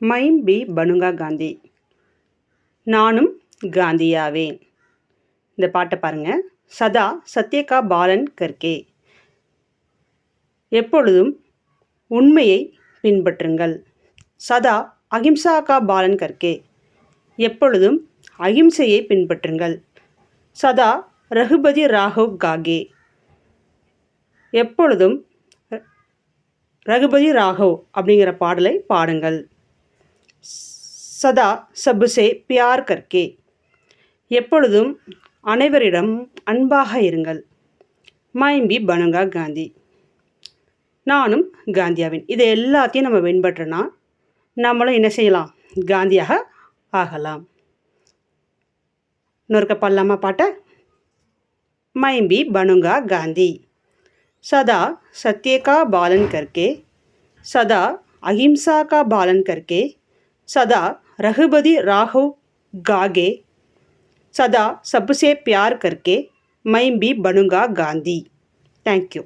Mime பி பனுங்கா காந்தி. நானும் காந்தியாவேன். இந்த பாட்டை பாருங்க. சதா சத்யகா பாலன் கர்கே. எப்பொழுதும் உண்மையை பின்பற்றுங்கள். சதா அகிம்சா கா பாலன் கர்கே. எப்பொழுதும் அகிம்சையை பின்பற்றுங்கள். சதா ரகுபதி ராகவ் காகே. எப்பொழுதும் ரகுபதி ராகவ் அப்படிங்கிற பாடலை பாடுங்கள். சதா சபுசே பியார் கர்கே. எப்பொழுதும் அனைவரிடம் அன்பாக இருங்கள். மைம் பி பனுங்கா காந்தி. நானும் காந்தியாவேன். இதை எல்லாத்தையும் நம்ம பின்பற்றினா நம்மளும் என்ன செய்யலாம்? காந்தியாக ஆகலாம். இன்னொருக்க பாடலாமா பாட்டை? மைம் பி பனுங்கா காந்தி. सदा सत्य का पालन करके, सदा अहिंसा का पालन करके, सदा रघुपति राघव गागे, सदा सबसे प्यार करके मैं भी बनूंगा गांधी. Thank you.